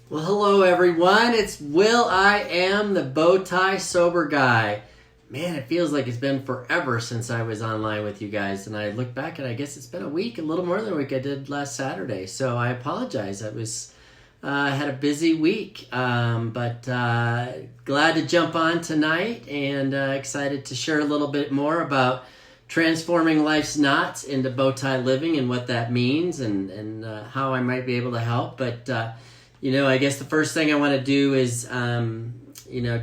Well, hello everyone. It's Will. I am the BowTie Sober Guy. Man, it feels like it's been forever since I was online with you guys, and I look back and I guess it's been a week, a little more than a week. I did last Saturday, so I apologize. I had a busy week, but glad to jump on tonight and excited to share a little bit more about transforming life's knots into BowTie Living and what that means and how I might be able to help. But I guess the first thing I want to do is,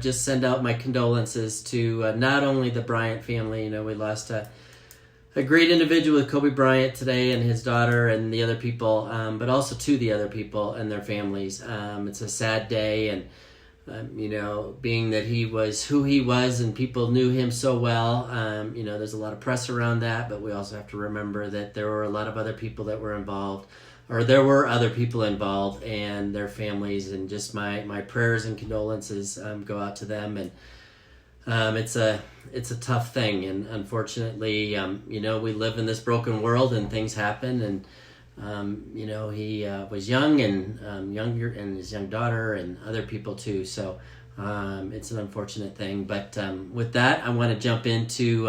just send out my condolences to not only the Bryant family. We lost a great individual with Kobe Bryant today and his daughter and the other people, but also to the other people and their families. It's a sad day, and being that he was who he was and people knew him so well, there's a lot of press around that, but we also have to remember that there were a lot of other people that were involved, or there were other people involved and their families, and just my prayers and condolences go out to them. And it's a tough thing, and unfortunately, we live in this broken world and things happen, and he was young and younger, and his young daughter and other people too. So it's an unfortunate thing. But with that, I want to jump into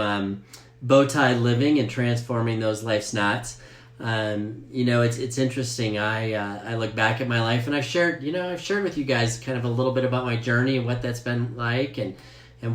BowTie Living and transforming those life's knots. It's interesting. I look back at my life, and I've shared with you guys kind of a little bit about my journey and what that's been like, and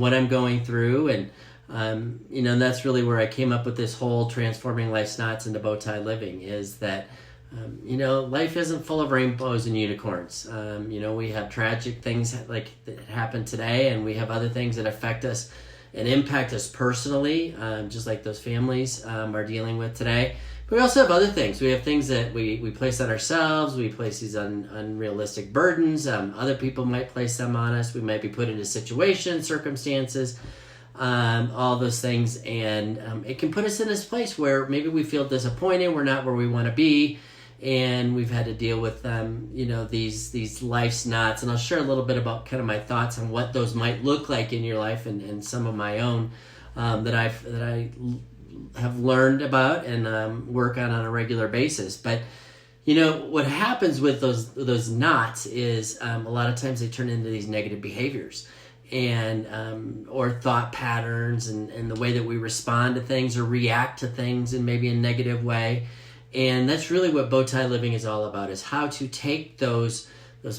what I'm going through, and that's really where I came up with this whole transforming life's knots into BowTie Living, is that life isn't full of rainbows and unicorns. We have tragic things like that happen today, and we have other things that affect us and impact us personally, just like those families are dealing with today. But we also have other things. We have things that we place on ourselves. We place these unrealistic burdens. Other people might place them on us. We might be put into situations, circumstances, all those things. And it can put us in this place where maybe we feel disappointed. We're not where we want to be. And we've had to deal with these life's knots. And I'll share a little bit about kind of my thoughts on what those might look like in your life, and some of my own that I have learned about and work on a regular basis. But what happens with those knots is a lot of times they turn into these negative behaviors and or thought patterns, and the way that we respond to things or react to things in maybe a negative way. And that's really what BowTie Living is all about, is how to take those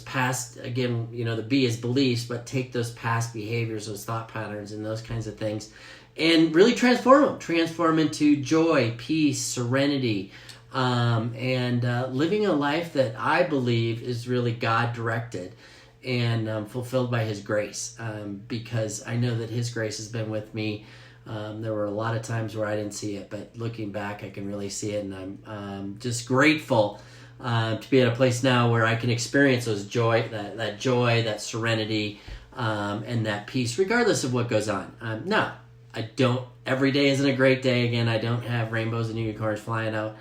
past, again, the B is beliefs, but take those past behaviors, those thought patterns and those kinds of things, and really transform into joy, peace, serenity, and living a life that I believe is really God-directed and fulfilled by His grace, because I know that His grace has been with me. There were a lot of times where I didn't see it, but looking back, I can really see it, and I'm just grateful to be at a place now where I can experience that joy, that serenity, and that peace, regardless of what goes on. No, I don't. Every day isn't a great day. Again, I don't have rainbows and unicorns flying out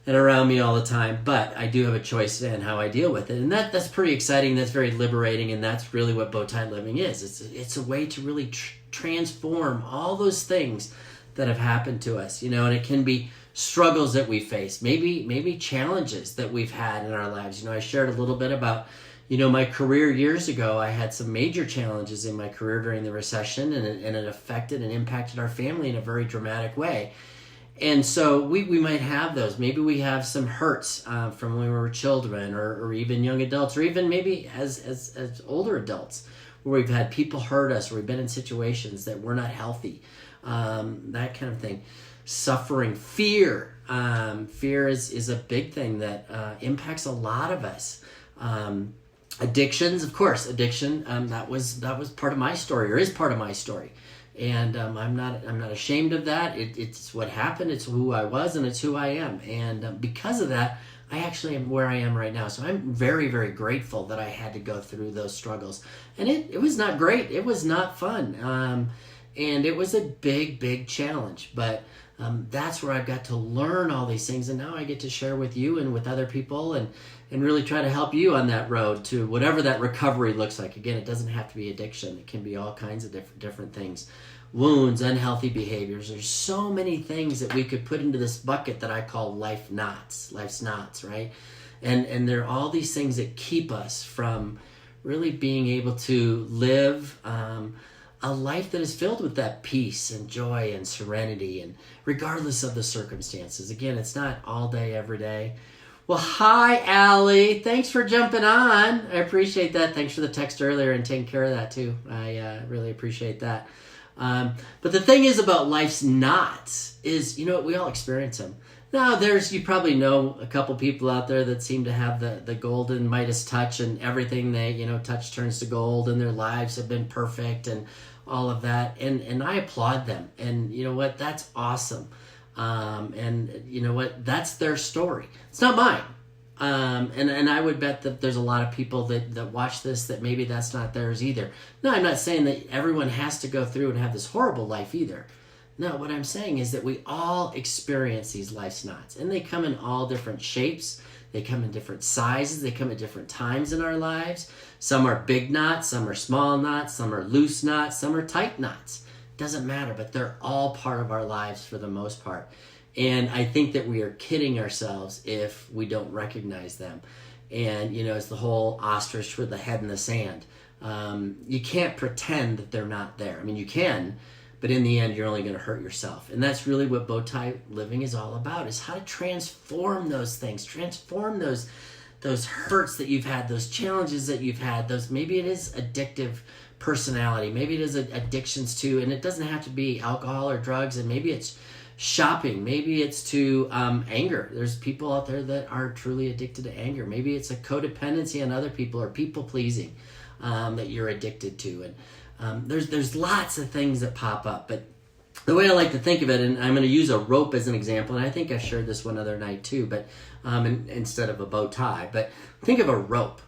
and around me all the time, but I do have a choice in how I deal with it, and that's pretty exciting. That's very liberating, and that's really what BowTie Living is. It's a way to really transform all those things that have happened to us, and it can be struggles that we face, maybe challenges that we've had in our lives. I shared a little bit about my career years ago. I had some major challenges in my career during the recession, and it affected and impacted our family in a very dramatic way. And so we might have those. Maybe we have some hurts from when we were children, or even young adults, or even maybe as older adults, where we've had people hurt us, or we've been in situations that were not healthy, that kind of thing. Suffering, fear. Fear is a big thing that impacts a lot of us. Addictions, of course. Addiction, that was part of my story, or is part of my story. And I'm not ashamed of that. It's what happened. It's who I was, and it's who I am. And because of that, I actually am where I am right now. So I'm very, very grateful that I had to go through those struggles. And it was not great. It was not fun. And it was a big, big challenge. But that's where I've got to learn all these things. And now I get to share with you and with other people, and really try to help you on that road to whatever that recovery looks like. Again, it doesn't have to be addiction. It can be all kinds of different things. wounds, unhealthy behaviors. There's so many things that we could put into this bucket that I call life's knots, right? And there are all these things that keep us from really being able to live a life that is filled with that peace and joy and serenity, and regardless of the circumstances. Again, it's not all day, every day. Well, hi, Allie. Thanks for jumping on. I appreciate that. Thanks for the text earlier and taking care of that too. I really appreciate that. But the thing is about life's knots is, we all experience them. Now, you probably know a couple people out there that seem to have the golden Midas touch, and everything they, touch turns to gold, and their lives have been perfect and all of that. And I applaud them. And you know what? That's awesome. And you know what? That's their story. It's not mine. And I would bet that there's a lot of people that watch this that maybe that's not theirs either. No, I'm not saying that everyone has to go through and have this horrible life either. No, what I'm saying is that we all experience these life's knots, and they come in all different shapes. They come in different sizes. They come at different times in our lives. Some are big knots, some are small knots, some are loose knots, some are tight knots. Doesn't matter, but they're all part of our lives for the most part. And I think that we are kidding ourselves if we don't recognize them. And, it's the whole ostrich with the head in the sand. You can't pretend that they're not there. I mean, you can, but in the end, you're only going to hurt yourself. And that's really what BowTie Living is all about, is how to transform those things, transform those hurts that you've had, those challenges that you've had, maybe it is addictive personality, maybe it is addictions to, and it doesn't have to be alcohol or drugs, and maybe it's shopping, maybe it's to anger. There's people out there that are truly addicted to anger. Maybe it's a codependency on other people, or people pleasing that you're addicted to. And there's lots of things that pop up. But the way I like to think of it, and I'm going to use a rope as an example, and I think I shared this one other night too, but instead of a bow tie. But think of a rope.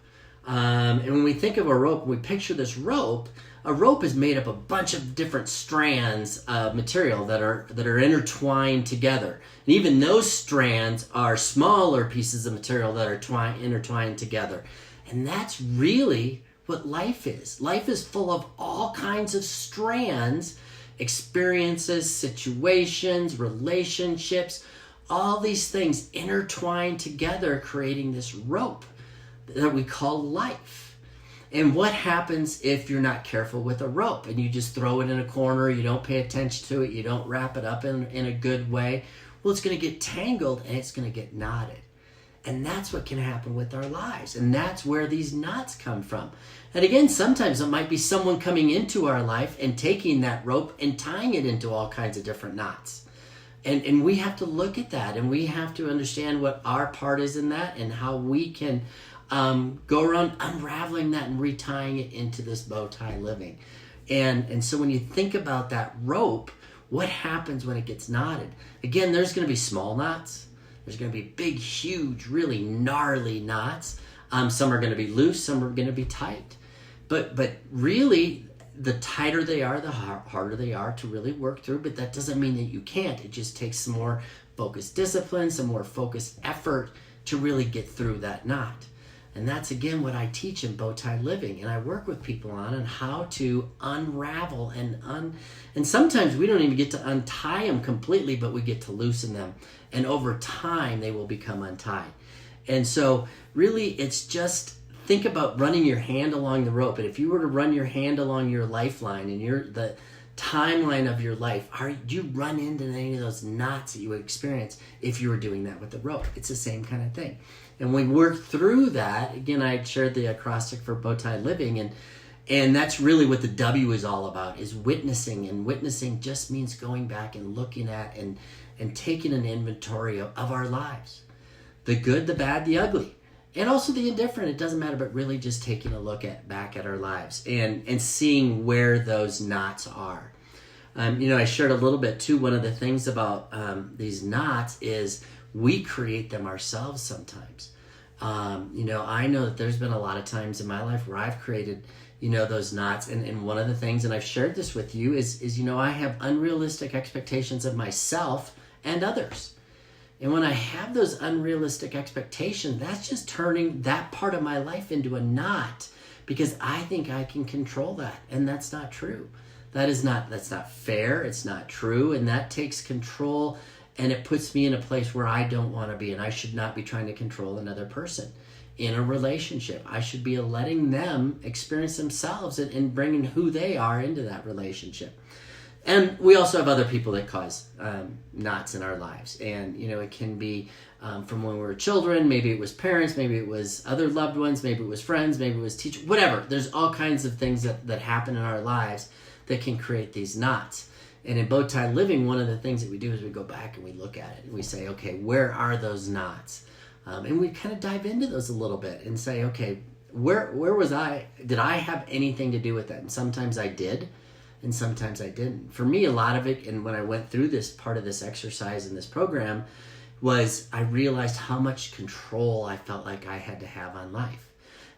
And when we think of a rope, we picture this rope. A rope is made up of a bunch of different strands of material that are intertwined together. And even those strands are smaller pieces of material that are intertwined together. And that's really what life is. Life is full of all kinds of strands, experiences, situations, relationships, all these things intertwined together, creating this rope that we call life. And what happens if you're not careful with a rope and you just throw it in a corner, you don't pay attention to it, you don't wrap it up in a good way? Well, it's going to get tangled and it's going to get knotted. And that's what can happen with our lives. And that's where these knots come from. And again, sometimes it might be someone coming into our life and taking that rope and tying it into all kinds of different knots. And we have to look at that, and we have to understand what our part is in that, and how we can go around unraveling that and retying it into this BowTie Living. And so when you think about that rope, what happens when it gets knotted? Again, there's going to be small knots. There's going to be big, huge, really gnarly knots. Some are going to be loose. Some are going to be tight. But really, the tighter they are, the harder they are to really work through. But that doesn't mean that you can't. It just takes some more focused discipline, some more focused effort to really get through that knot. And that's, again, what I teach in BowTie Living. And I work with people on how to unravel and sometimes we don't even get to untie them completely, but we get to loosen them. And over time, they will become untied. And so really, it's just think about running your hand along the rope. And if you were to run your hand along your lifeline and the timeline of your life, do you run into any of those knots that you would experience if you were doing that with the rope? It's the same kind of thing. And we work through that. Again, I shared the acrostic for BowTie Living, and that's really what the W is all about, is witnessing. And witnessing just means going back and looking at and taking an inventory of our lives. The good, the bad, the ugly, and also the indifferent. It doesn't matter, but really just taking a look back at our lives and seeing where those knots are. I shared a little bit too. One of the things about these knots is we create them ourselves sometimes. I know that there's been a lot of times in my life where I've created, those knots. And one of the things, and I've shared this with you, is I have unrealistic expectations of myself and others. And when I have those unrealistic expectations, that's just turning that part of my life into a knot, because I think I can control that. And that's not true. That's not fair. It's not true. And that takes control, and it puts me in a place where I don't want to be. And I should not be trying to control another person in a relationship. I should be letting them experience themselves and bringing who they are into that relationship. And we also have other people that cause knots in our lives. And, it can be from when we were children. Maybe it was parents. Maybe it was other loved ones. Maybe it was friends. Maybe it was teachers. Whatever. There's all kinds of things that happen in our lives that can create these knots. And in BowTie Living, one of the things that we do is we go back and we look at it. And we say, okay, where are those knots? And we kind of dive into those a little bit and say, okay, where was I? Did I have anything to do with that? And sometimes I did. And sometimes I didn't. For me, a lot of it, and when I went through this part of this exercise in this program, was I realized how much control I felt like I had to have on life.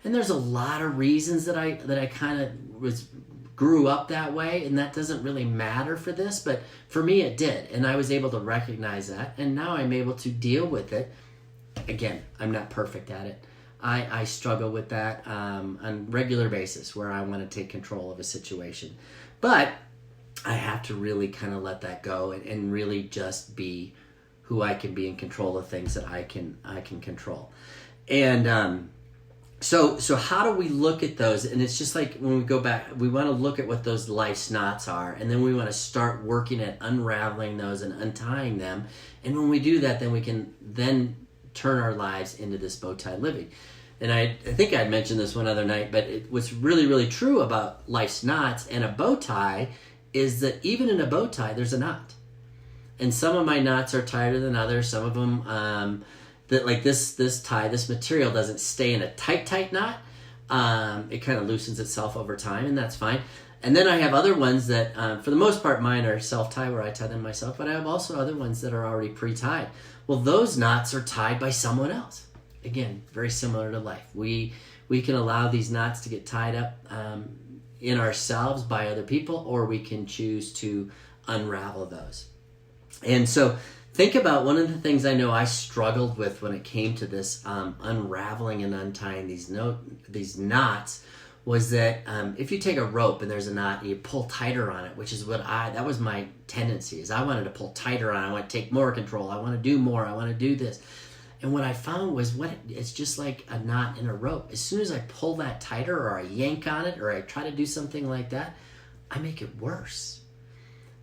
And there's a lot of reasons that I kind of grew up that way, and that doesn't really matter for this, but for me it did. And I was able to recognize that, and now I'm able to deal with it. Again, I'm not perfect at it. I struggle with that on a regular basis where I want to take control of a situation. But I have to really kind of let that go and really just be who I can be in control of things that I can control. And so how do we look at those? And it's just like when we go back, we want to look at what those life's knots are, and then we want to start working at unraveling those and untying them. And when we do that, then we can then turn our lives into this BowTie living. And I think I'd mentioned this one other night, but what's really, really true about life's knots and a bow tie is that even in a bow tie, there's a knot. And some of my knots are tighter than others. Some of them, that like this tie, this material doesn't stay in a tight knot. It kind of loosens itself over time, and that's fine. And then I have other ones that, for the most part, mine are self-tie where I tie them myself, but I have also other ones that are already pre-tied. Well, those knots are tied by someone else. Again, very similar to life. We can allow these knots to get tied up in ourselves by other people, or we can choose to unravel those. And so think about one of the things I know I struggled with when it came to this unraveling and untying these knots was that if you take a rope and there's a knot and you pull tighter on it, which is that was my tendency, is I wanted to pull tighter on it. I want to take more control. I want to do more. I want to do this. And what I found was it's just like a knot in a rope. As soon as I pull that tighter or I yank on it or I try to do something like that, I make it worse.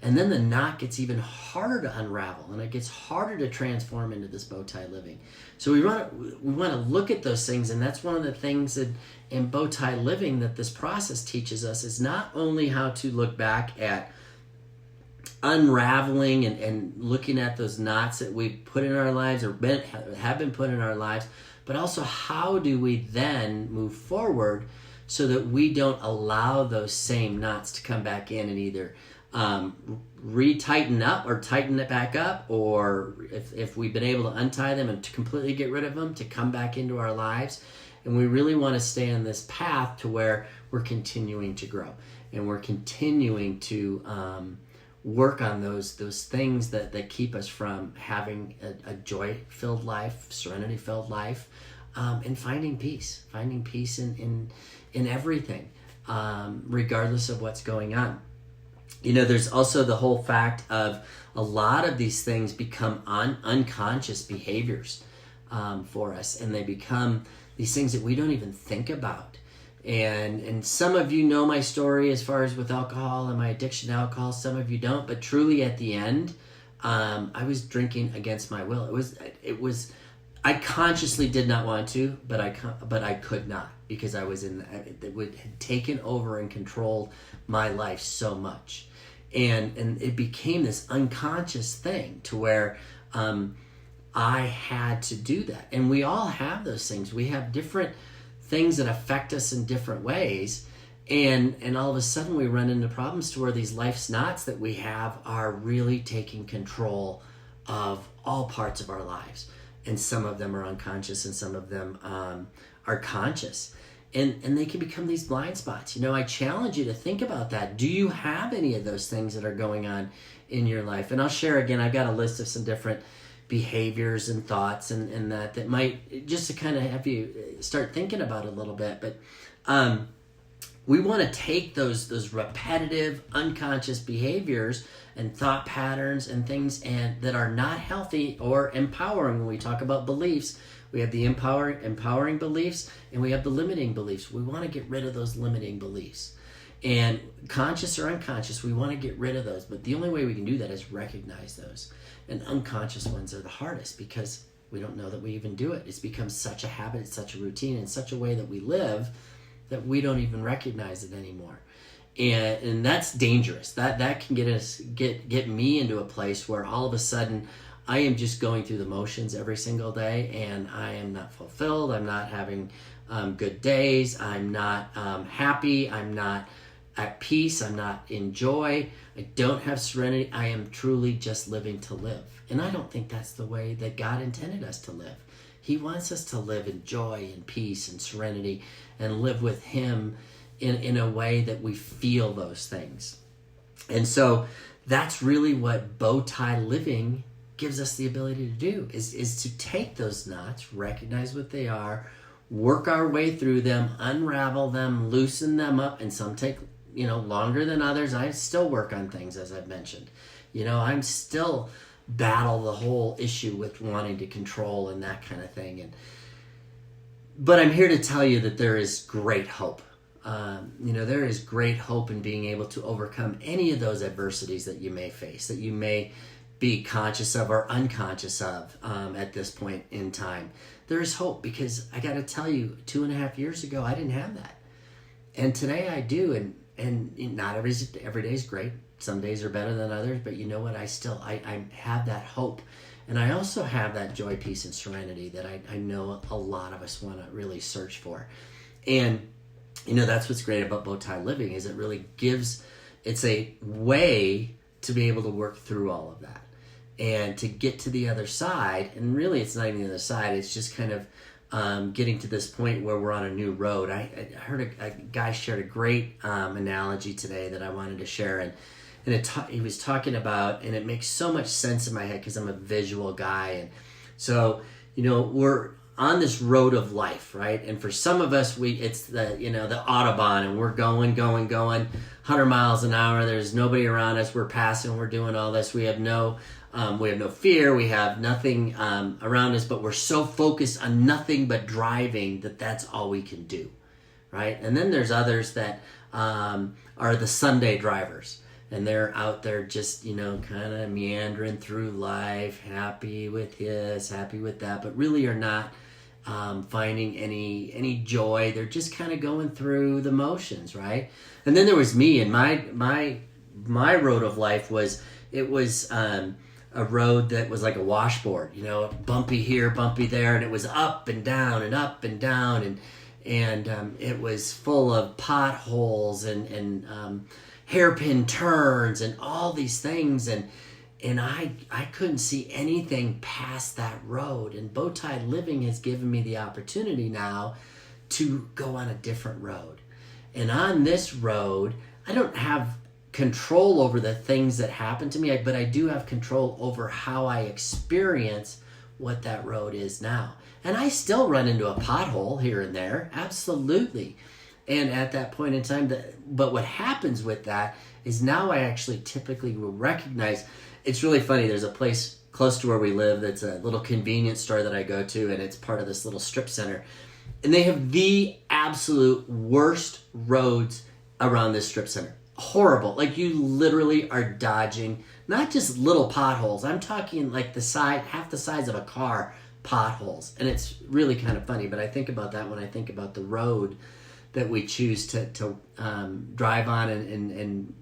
And then the knot gets even harder to unravel, and it gets harder to transform into this BowTie living. So we want to look at those things, and that's one of the things that in BowTie living that this process teaches us is not only how to look back at unraveling and looking at those knots that we put in our lives or have been put in our lives, but also how do we then move forward so that we don't allow those same knots to come back in and either re-tighten up or tighten it back up, or if we've been able to untie them and to completely get rid of them, to come back into our lives. And we really want to stay on this path to where we're continuing to grow and we're continuing to work on those things that keep us from having a joy-filled life, serenity-filled life, and finding peace in everything, regardless of what's going on. There's also the whole fact of a lot of these things become unconscious behaviors for us, and they become these things that we don't even think about. And some of you know my story as far as with alcohol and my addiction to alcohol. Some of you don't, but truly at the end, I was drinking against my will. It was. I consciously did not want to, but I could not, because I was it had taken over and controlled my life so much, and it became this unconscious thing to where I had to do that. And we all have those things. We have different things that affect us in different ways, and all of a sudden we run into problems to where these life's knots that we have are really taking control of all parts of our lives. And some of them are unconscious and some of them are conscious. And they can become these blind spots. I challenge you to think about that. Do you have any of those things that are going on in your life? And I'll share again, I've got a list of some different behaviors and thoughts and that might just to kind of have you start thinking about it a little bit. But we want to take those repetitive unconscious behaviors and thought patterns and things and that are not healthy or empowering. When we talk about beliefs, we have the empowering beliefs and we have the limiting beliefs. We want to get rid of those limiting beliefs. And conscious or unconscious, we want to get rid of those. But the only way we can do that is recognize those. And unconscious ones are the hardest because we don't know that we even do it. It's become such a habit, it's such a routine, and such a way that we live that we don't even recognize it anymore. And that's dangerous. That can get me into a place where all of a sudden I am just going through the motions every single day, and I am not fulfilled. I'm not having good days. I'm not happy. I'm not at peace. I'm not in joy. I don't have serenity. I am truly just living to live. And I don't think that's the way that God intended us to live. He wants us to live in joy and peace and serenity and live with Him in a way that we feel those things. And so that's really what BowTie Living gives us the ability to do, is to take those knots, recognize what they are, work our way through them, unravel them, loosen them up, and some take longer than others. I still work on things, as I've mentioned. I'm still battle the whole issue with wanting to control and that kind of thing. But I'm here to tell you that there is great hope. There is great hope in being able to overcome any of those adversities that you may face, that you may be conscious of or unconscious of at this point in time. There is hope, because I got to tell you, 2.5 years ago, I didn't have that. And today I do, and not every day is great. Some days are better than others, but you know what? I have that hope. And I also have that joy, peace, and serenity that I know a lot of us want to really search for. And, that's what's great about BowTie Living, is it really it's a way to be able to work through all of that and to get to the other side. And really, it's not even the other side. It's just kind of getting to this point where we're on a new road. I heard a guy shared a great analogy today that I wanted to share. And he was talking about, and it makes so much sense in my head because I'm a visual guy. And so, we're on this road of life, right? And for some of us, it's the Autobahn, and we're going 100 miles an hour. There's nobody around us. We're passing, we're doing all this. We have no fear. We have nothing around us, but we're so focused on nothing but driving that's all we can do, right? And then there's others that are the Sunday drivers. And they're out there just, kind of meandering through life, happy with this, happy with that, but really are not finding any joy. They're just kind of going through the motions, right? And then there was me, and my road of life was a road that was like a washboard, bumpy here, bumpy there, and it was up and down and up and down, and it was full of potholes and hairpin turns and all these things, and I couldn't see anything past that road. And BowTie Living has given me the opportunity now to go on a different road. And on this road, I don't have control over the things that happen to me, but I do have control over how I experience what that road is now. And I still run into a pothole here and there, absolutely. And at that point in time, but what happens with that is now I actually typically will recognize. It's really funny. There's a place close to where we live that's a little convenience store that I go to, and it's part of this little strip center. And they have the absolute worst roads around this strip center. Horrible. Like, you literally are dodging not just little potholes. I'm talking like half the size of a car potholes. And it's really kind of funny, but I think about that when I think about the road that we choose to drive on and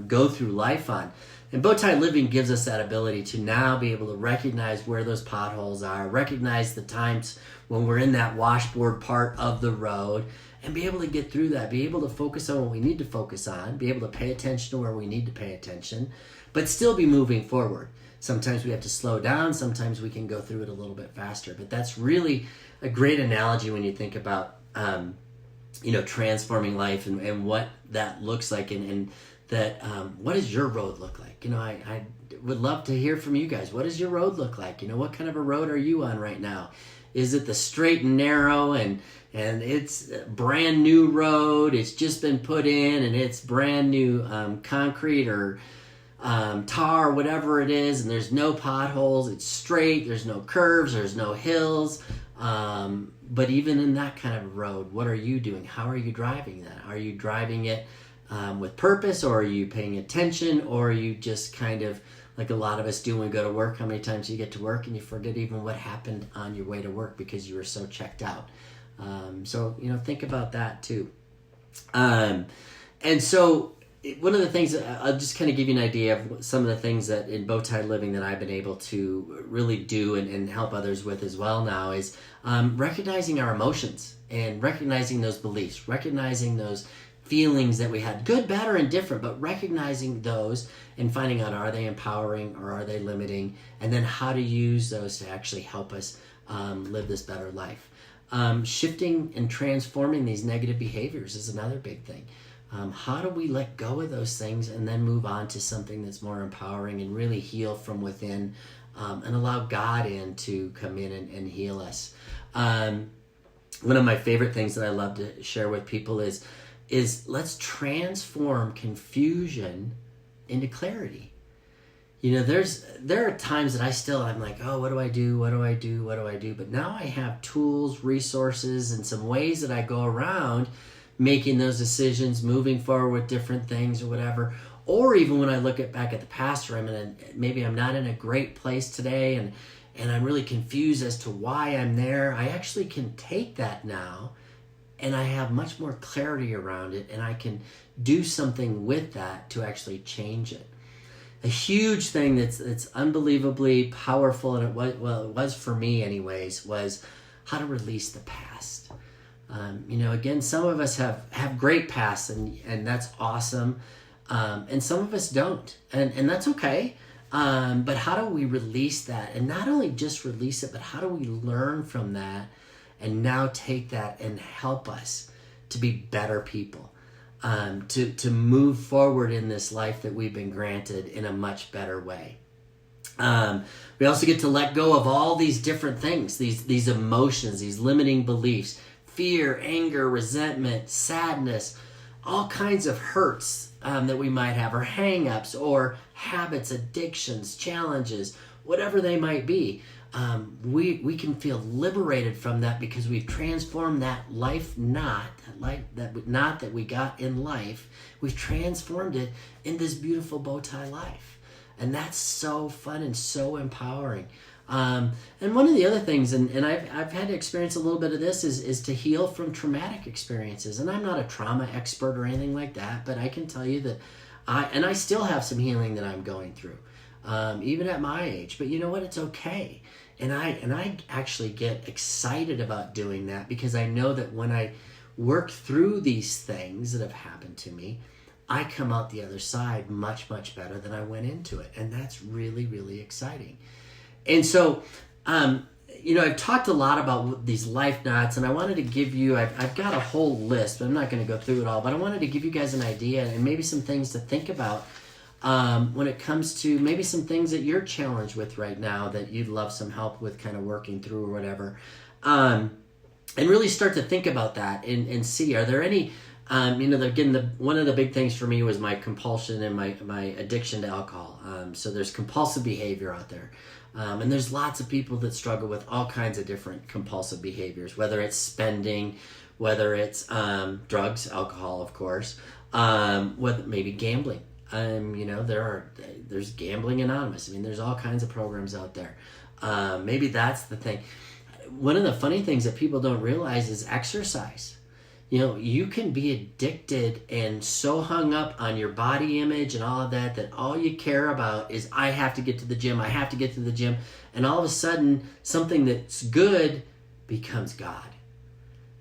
go through life on. And BowTie Living gives us that ability to now be able to recognize where those potholes are, recognize the times when we're in that washboard part of the road, and be able to get through that, be able to focus on what we need to focus on, be able to pay attention to where we need to pay attention, but still be moving forward. Sometimes we have to slow down, sometimes we can go through it a little bit faster. But that's really a great analogy when you think about transforming life and what that looks like, and that what does your road look like? I would love to hear from you guys. What does your road look like? What kind of a road are you on right now? Is it the straight and narrow and and it's a brand new road. It's just been put in, and it's brand new concrete or tar, whatever it is, and there's no potholes. It's straight. There's no curves. There's no hills. But even in that kind of road, what are you doing? How are you driving that? Are you driving it with purpose, or are you paying attention, or are you just kind of like a lot of us do when we go to work? How many times do you get to work and you forget even what happened on your way to work because you were so checked out? So, think about that too. And so one of the things, I'll just kind of give you an idea of some of the things that in BowTie Living that I've been able to really do and help others with as well now is recognizing our emotions and recognizing those beliefs, recognizing those feelings that we had, good, bad, or indifferent, but recognizing those and finding out, are they empowering or are they limiting? And then how to use those to actually help us live this better life. Shifting and transforming these negative behaviors is another big thing. How do we let go of those things and then move on to something that's more empowering and really heal from within and allow God in to come in and heal us? One of my favorite things that I love to share with people is let's transform confusion into clarity. There are times that I'm like, oh, what do I do? What do I do? What do I do? But now I have tools, resources, and some ways that I go around making those decisions, moving forward with different things or whatever. Or even when I look back at the past, or maybe I'm not in a great place today and I'm really confused as to why I'm there, I actually can take that now and I have much more clarity around it, and I can do something with that to actually change it. A huge thing that's unbelievably powerful, and it was for me anyways, was how to release the past. Again, some of us have great pasts, and that's awesome, and some of us don't, and that's okay. But how do we release that? And not only just release it, but how do we learn from that and now take that and help us to be better people, to move forward in this life that we've been granted in a much better way. We also get to let go of all these different things, these emotions, these limiting beliefs, fear, anger, resentment, sadness, all kinds of hurts that we might have, or hang-ups, or habits, addictions, challenges, whatever they might be. We can feel liberated from that because we've transformed that knot that we got in life. We've transformed it in this beautiful BowTie life, and that's so fun and so empowering. And one of the other things, and I've had to experience a little bit of this, is to heal from traumatic experiences. And I'm not a trauma expert or anything like that, but I can tell you that I still have some healing that I'm going through, even at my age. But you know what? It's okay. And I actually get excited about doing that because I know that when I work through these things that have happened to me, I come out the other side much, much better than I went into it. And that's really, really exciting. And so, I've talked a lot about these life knots, and I wanted to give you, I've got a whole list, but I'm not going to go through it all, but I wanted to give you guys an idea and maybe some things to think about when it comes to maybe some things that you're challenged with right now that you'd love some help with kind of working through or whatever. And really start to think about that and see, are there any, one of the big things for me was my compulsion and my addiction to alcohol. So there's compulsive behavior out there. And there's lots of people that struggle with all kinds of different compulsive behaviors, whether it's spending, whether it's drugs, alcohol, of course, whether maybe gambling. There's Gambling Anonymous. There's all kinds of programs out there. Maybe that's the thing. One of the funny things that people don't realize is exercise. You can be addicted and so hung up on your body image and all of that all you care about is, I have to get to the gym, I have to get to the gym. And all of a sudden, something that's good becomes God.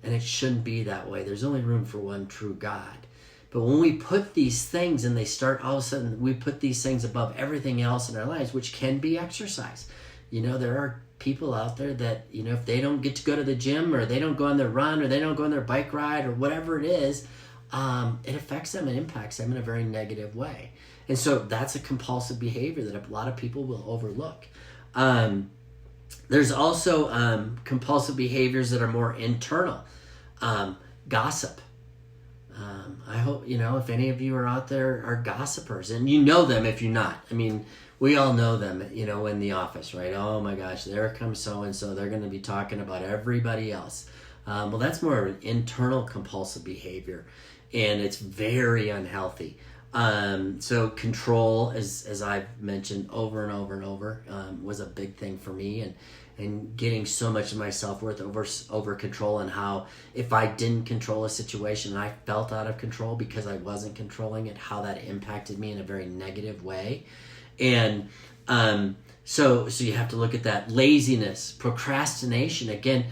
And it shouldn't be that way. There's only room for one true God. But when we put these things and all of a sudden, we put these things above everything else in our lives, which can be exercise. There are people out there that, if they don't get to go to the gym, or they don't go on their run, or they don't go on their bike ride, or whatever it is, it affects them and impacts them in a very negative way. And so that's a compulsive behavior that a lot of people will overlook. There's also compulsive behaviors that are more internal. Gossip. I hope, if any of you are out there are gossipers, and you know them if you're not. I mean, we all know them, in the office, right? Oh my gosh, there comes so-and-so. They're going to be talking about everybody else. Well, that's more of an internal compulsive behavior, and it's very unhealthy. So control, as I've mentioned over and over and over, was a big thing for me, and getting so much of my self-worth over control, and how if I didn't control a situation and I felt out of control because I wasn't controlling it, how that impacted me in a very negative way. And so you have to look at that. Laziness, procrastination, again,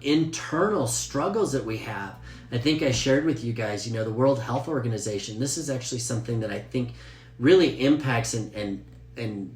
internal struggles that we have. I think I shared with you guys, the World Health Organization, this is actually something that I think really impacts and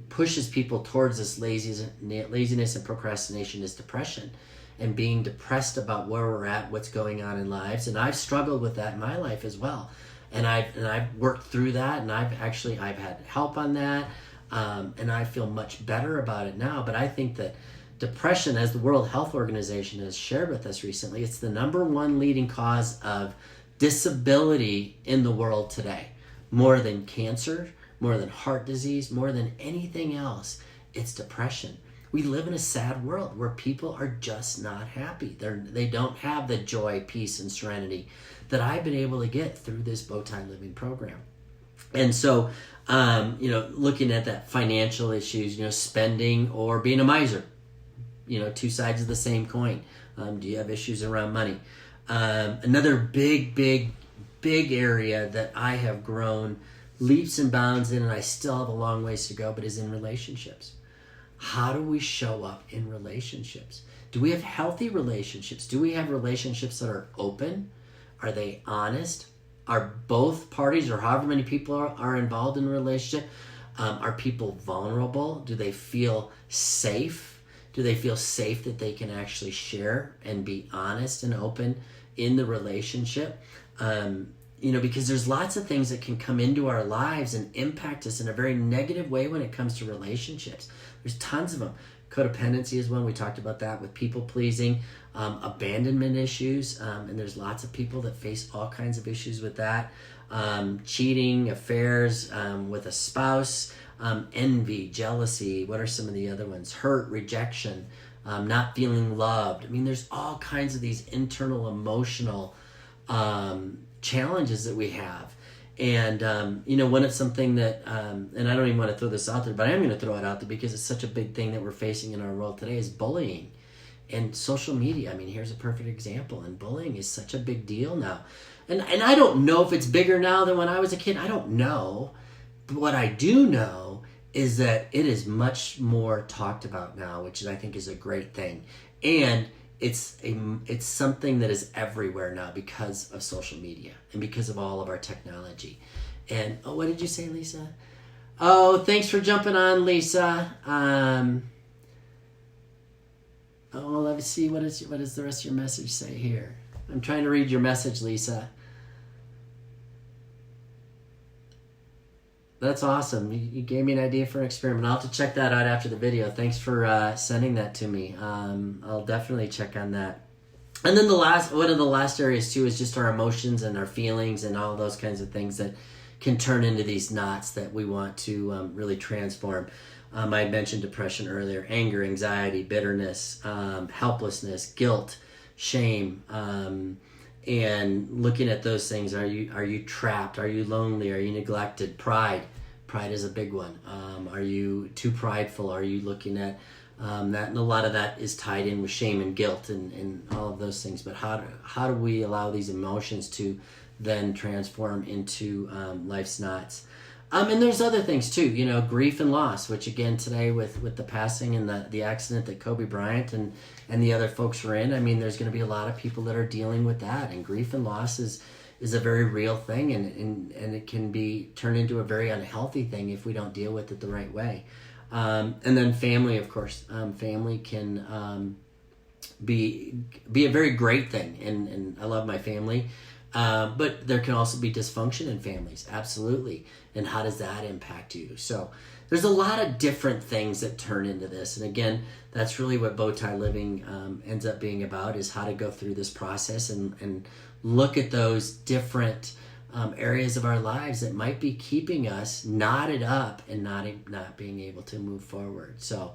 pushes people towards this laziness and procrastination, is depression, and being depressed about where we're at, what's going on in lives. And I've struggled with that in my life as well. And I've worked through that, and I've had help on that. And I feel much better about it now. But I think that depression, as the World Health Organization has shared with us recently, it's the number one leading cause of disability in the world today. More than cancer, more than heart disease, more than anything else, it's depression. We live in a sad world where people are just not happy. They don't have the joy, peace, and serenity that I've been able to get through this BowTie Living program. And so, looking at that financial issues, spending or being a miser, two sides of the same coin. Do you have issues around money? Another big area that I have grown leaps and bounds in, and I still have a long ways to go, but is in relationships. How do we show up in relationships? Do we have healthy relationships? Do we have relationships that are open? Are they honest? Are both parties, or however many people are involved in a relationship, are people vulnerable? Do they feel safe? Do they feel safe that they can actually share and be honest and open in the relationship? Because there's lots of things that can come into our lives and impact us in a very negative way when it comes to relationships. There's tons of them. Codependency is one. We talked about that with people pleasing, abandonment issues, and there's lots of people that face all kinds of issues with that. Cheating, affairs with a spouse, envy, jealousy. What are some of the other ones? Hurt, rejection, not feeling loved. I mean, there's all kinds of these internal emotional challenges that we have. And, when it's something that, and I don't even want to throw this out there, but I am going to throw it out there because it's such a big thing that we're facing in our world today, is bullying and social media. I mean, here's a perfect example. And bullying is such a big deal now. And I don't know if it's bigger now than when I was a kid. I don't know. But what I do know is that it is much more talked about now, which I think is a great thing. And it's something that is everywhere now because of social media and because of all of our technology. And what did you say, Lisa? Oh, thanks for jumping on, Lisa. Let me see, what does the rest of your message say here? I'm trying to read your message, Lisa. That's awesome. You gave me an idea for an experiment. I'll have to check that out after the video. Thanks for sending that to me. I'll definitely check on that. And then one of the last areas too is just our emotions and our feelings and all those kinds of things that can turn into these knots that we want to really transform. I mentioned depression earlier, anger, anxiety, bitterness, helplessness, guilt, shame, and looking at those things. Are you trapped? Are you lonely? Are you neglected? Pride is a big one. Are you too prideful? Are you looking at that? And a lot of that is tied in with shame and guilt and all of those things. But how do we allow these emotions to then transform into life's knots? And there's other things too, grief and loss, which again today with the passing and the accident that Kobe Bryant and the other folks were in, I mean, there's going to be a lot of people that are dealing with that. And grief and loss is a very real thing, and it can be turned into a very unhealthy thing if we don't deal with it the right way. And then family, of course. Family can be a very great thing, and I love my family. But there can also be dysfunction in families, absolutely. And how does that impact you? So there's a lot of different things that turn into this. And again, that's really what BowTie Living ends up being about, is how to go through this process and look at those different areas of our lives that might be keeping us knotted up and not being able to move forward. So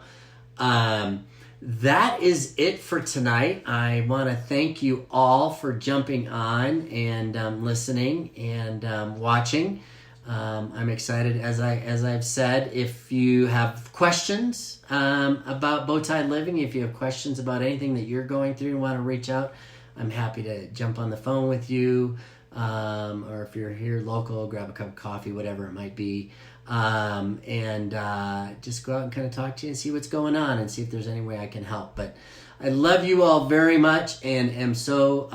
that is it for tonight. I want to thank you all for jumping on and listening and watching. I'm excited, as I've said. If you have questions about BowTie Living, if you have questions about anything that you're going through and want to reach out, I'm happy to jump on the phone with you. Or if you're here local, grab a cup of coffee, whatever it might be, and just go out and kind of talk to you and see what's going on and see if there's any way I can help. But I love you all very much and am so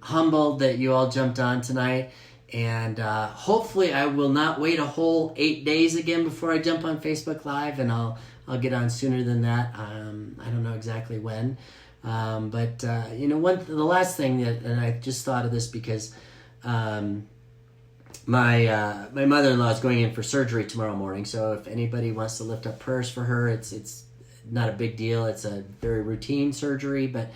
humbled that you all jumped on tonight. And hopefully I will not wait a whole 8 days again before I jump on Facebook Live, and I'll get on sooner than that. I don't know exactly when. But the last thing and I just thought of this because my mother-in-law is going in for surgery tomorrow morning. So if anybody wants to lift up prayers for her, it's not a big deal. It's a very routine surgery, but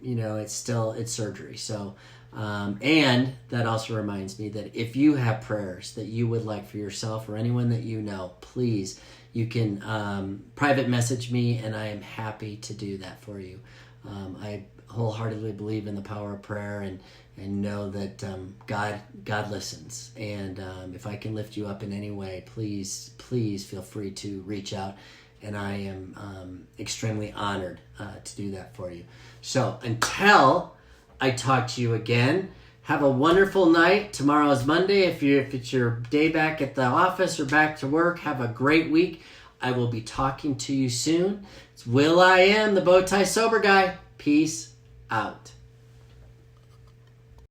it's surgery. So and that also reminds me that if you have prayers that you would like for yourself or anyone that you know, please, you can private message me, and I am happy to do that for you. I wholeheartedly believe in the power of prayer and know that God listens. And if I can lift you up in any way, please feel free to reach out. And I am extremely honored to do that for you. So until I talk to you again, have a wonderful night. Tomorrow is Monday. If it's your day back at the office or back to work, have a great week. I will be talking to you soon. It's Will I Am, the BowTie Sober Guy. Peace out.